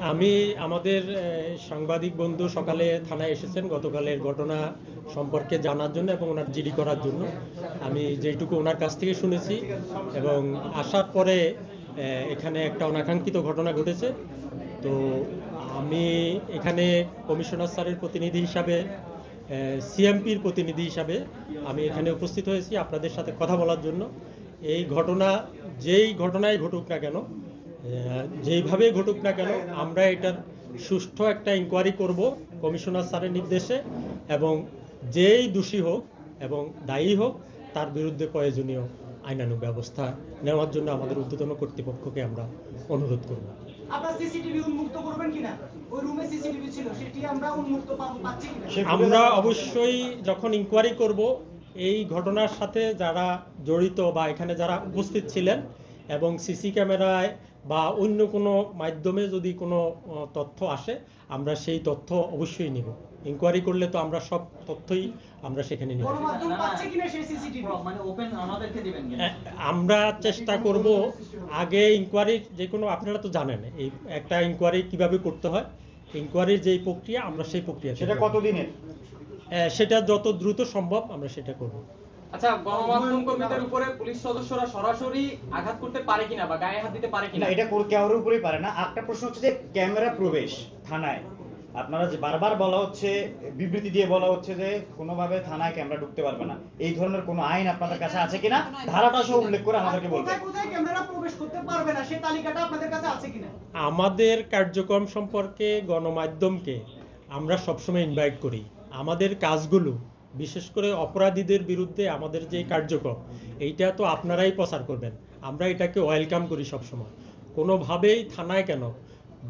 আমি আমাদের সাংবাদিক বন্ধু সকালে থানায় এসেছেন গতকালের ঘটনা সম্পর্কে জানার জন্য এবং ওনার জিডি করার জন্য। আমি যেটুকু ওনার কাছ থেকে শুনেছি এবং আসার পরে এখানে একটা অনাকাঙ্ক্ষিত ঘটনা ঘটেছে। তো আমি এখানে কমিশনার স্যারের প্রতিনিধি হিসাবে, সিএমপির প্রতিনিধি হিসাবে আমি এখানে উপস্থিত হয়েছি আপনাদের সাথে কথা বলার জন্য। এই ঘটনা যেই ঘটনায় ঘটুক না কেন, যেইভাবে ঘটুক না কেন, আমরা এটার সুষ্ঠু একটা ইনকোয়ারি করব কমিশনার স্যারের নির্দেশে, এবং যেই দোষী হোক এবং দায়ী হোক তার বিরুদ্ধে প্রয়োজনীয় আইনানুগ ব্যবস্থা নেওয়ার জন্য আমাদের ঊর্ধ্বতন কর্তৃপক্ষকে আমরা অনুরোধ করব। আমরা অবশ্যই যখন ইনকোয়ারি করব এই ঘটনার সাথে যারা জড়িত বা এখানে যারা উপস্থিত ছিলেন এবং সিসি ক্যামেরায় বা অন্য কোনো মাধ্যমে যদি কোনো তথ্য আসে আমরা সেই তথ্য অবশ্যই নিব। ইনকোয়ারি করলে তো আমরা সব তথ্যই আমরা সেখানে নিব। আমরা চেষ্টা করব আগে ইনকোয়ারির যে কোনো, আপনারা তো জানেন এই একটা ইনকোয়ারি কিভাবে করতে হয়, ইনকোয়ারির যে প্রক্রিয়া আমরা সেই প্রক্রিয়া সেটা কতদিনের, সেটা যত দ্রুত সম্ভব আমরা সেটা করব। আচ্ছা, গণমাধ্যম কর্মীদের উপরে পুলিশ সদস্যরা সরাসরি আঘাত করতে পারে কিনা বা গায়ে হাত দিতে পারে কিনা? এটা কারোর উপরেই পারে না। একটা প্রশ্ন হচ্ছে যে ক্যামেরা প্রবেশ থানায়, আপনারা যে বারবার বলা হচ্ছে, বিবৃতি দিয়ে বলা হচ্ছে যে কোনোভাবে থানায় ক্যামেরা ঢুকতে পারবে না, এই ধরনের কোনো আইন আপনাদের কাছে আছে কিনা ধারাটা সহ উল্লেখ করে আমাদেরকে বলবেন। কোথায় ক্যামেরা প্রবেশ করতে পারবে না সেই তালিকাটা আপনাদের কাছে আছে কিনা? আমাদের কার্যক্রম সম্পর্কে গণমাধ্যমকে আমরা সবসময় ইনভাইট করি। আমাদের কাজগুলো বিশেষ করে অপরাধীদের বিরুদ্ধে আমাদের যে কার্যক্রম এইটা তো আপনারাই প্রচার করবেন, আমরা এটাকে ওয়েলকাম করি সবসময়। কোনোভাবেই থানায় কেন,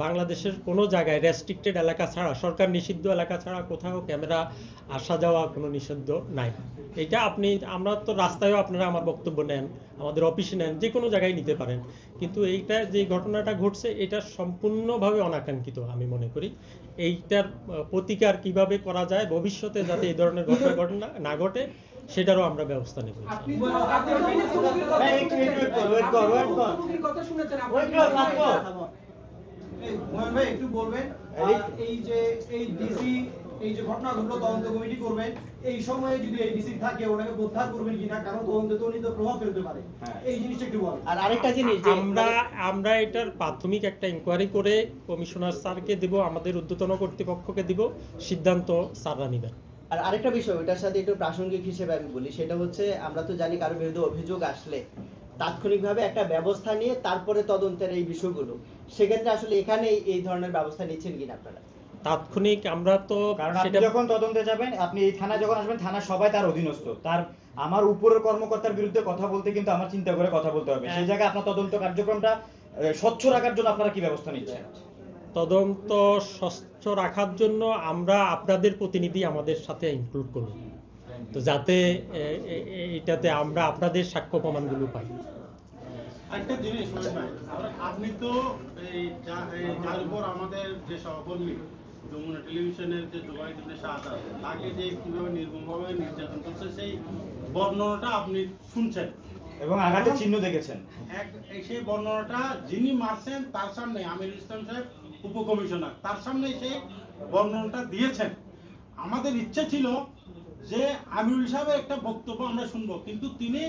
বাংলাদেশের কোনো জায়গায় রেস্ট্রিক্টেড এলাকা ছাড়া, সরকার নিষিদ্ধ এলাকা ছাড়া কোথাও ক্যামেরা আসা যাওয়া কোনো নিষিদ্ধ নাই। এটা আমরা তো রাস্তায়ও আপনারা আমার বক্তব্য নেন, আমাদের অফিসে নেন, যে কোনো জায়গায় নিতে পারেন, কিন্তু এইটা যে ঘটনাটা ঘটছে এটা সম্পূর্ণভাবে অনাকাঙ্ক্ষিত আমি মনে করি। এইটার প্রতিকার কিভাবে করা যায় ভবিষ্যতে যাতে এই ধরনের ঘটনা না ঘটে সেটারও আমরা ব্যবস্থা নেব। একটু বলবেন এই যে ঘটনা ঘটলো তদন্ত কমিটি করবেন, এই সময়ে যদি এই ডিসি থাকে ওনাকে প্রত্যাহার করবেন কিনা, কারণ তদন্তে তো উনি তো প্রভাব ফেলতে পারে, এই জিনিসটা একটু বলেন। আর আরেকটা জিনিস, আমরা এটার প্রাথমিক একটা ইনকোয়ারি করে কমিশনার স্যারকে দিব, আমাদের ঊর্ধ্বতন কর্তৃপক্ষকে দিব, সিদ্ধান্ত স্যাররা নেবেন। আর আরেকটা বিষয় ওটার সাথে একটু প্রাসঙ্গিক হিসেবে আমি বলি, সেটা হচ্ছে আমরা তো জানি কারোর বিরুদ্ধে অভিযোগ আসলে তাৎক্ষণিকভাবে একটা ব্যবস্থা নিয়ে তারপরে তদন্তের এই বিষয়গুলো, সেক্ষেত্রে আসলে এখানে এই ধরনের ব্যবস্থা নিচ্ছেন কিনা আপনারা? তাৎক্ষণিক আমরা তো, কারণ আপনি যখন তদন্তে যাবেন, আপনি এই থানায় যখন আসবেন, থানা সবাই তার অধীনস্থ, আমার উপরের কর্মকর্তার বিরুদ্ধে কথা বলতে কিন্তু আমার চিন্তা করে কথা বলতে হবে। সেই জায়গায় আপনার তদন্ত কার্যক্রমটা স্বচ্ছ রাখার জন্য আপনারা কি ব্যবস্থা নিচ্ছেন? তদন্ত স্বচ্ছ রাখার জন্য আমরা আপনাদের প্রতিনিধি আমাদের সাথে ইনক্লুড করব, তো যাতে এটাতে আমরা আপনাদের সাক্ষ্য প্রমাণগুলো পাই। একটা জিনিস আপনি তো যার উপর আমাদের যে সহকর্মী যমুনা টেলিভিশনের যে জুবাইদুল শাহাদাত, তাকে যে কিভাবে নির্মমভাবে নির্যাতন করছে সেই বর্ণনাটা আপনি শুনছেন এবং আঘাতের চিহ্ন দেখেছেন। সেই বর্ণনাটা যিনি মারছেন তার সামনে, আমির ইসলাম সাহেব উপকমিশনার, তার সামনে সেই বর্ণনাটা দিয়েছেন। আমাদের ইচ্ছে ছিল যে আমিরুল সাহেবের একটা বক্তব্য আমরা শুনবো, কিন্তু তিনি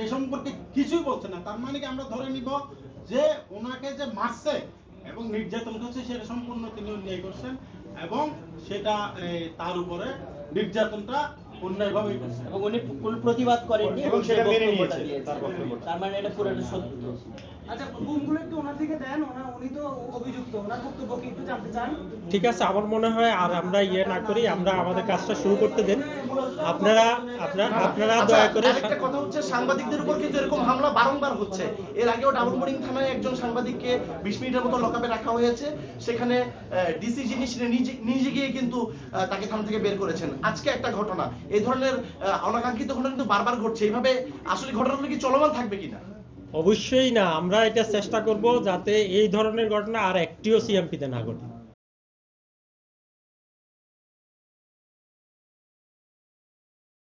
এ সম্পর্কে কিছুই বলছেন না। তার মানে কি আমরা ধরে নিব যে ওনাকে যে মারছে এবং নির্যাতন করছে সেটা সম্পূর্ণ তিনি অন্যায় করছেন এবং সেটা তার উপরে নির্যাতনটা অন্যায়ভাবেই করছে এবং উনি কোনো প্রতিবাদ করেননি এবং সেটা মেনে নিয়েছে তার মানে এটা পুরোটা সত্য। আচ্ছা, গুমগুলো একটু ওনার দিকে দেন, উনি তো অভিযুক্ত, ওনার বক্তব্য কি একটু জানতে চান? ঠিক আছে, আমার মনে হয় আর আমরা না করি, আমরা আমাদের কাজটা শুরু করতে দেন। আপনারা দয়া করে। একটা কথা হচ্ছে, সাংবাদিকদের উপর কিন্তু এরকম হামলা বারংবার হচ্ছে। এর আগেও ডাবল বোর্ডিং থানায় একজন সাংবাদিককে 20 মিনিটের মতো লকআপে রাখা হয়েছে, সেখানে ডিসি যিনি নিজে গিয়ে কিন্তু তাকে থানা থেকে বের করেছেন। আজকে একটা ঘটনা, এই ধরনের অনাকাঙ্ক্ষিত ঘটনা কিন্তু বারবার ঘটছে। এইভাবে আসলে ঘটনাগুলো কি চলমান থাকবে কিনা? অবশ্যই না, আমরা এটা চেষ্টা করব যাতে এই ধরনের ঘটনা আর একটিও সিএমপিতে না ঘটে।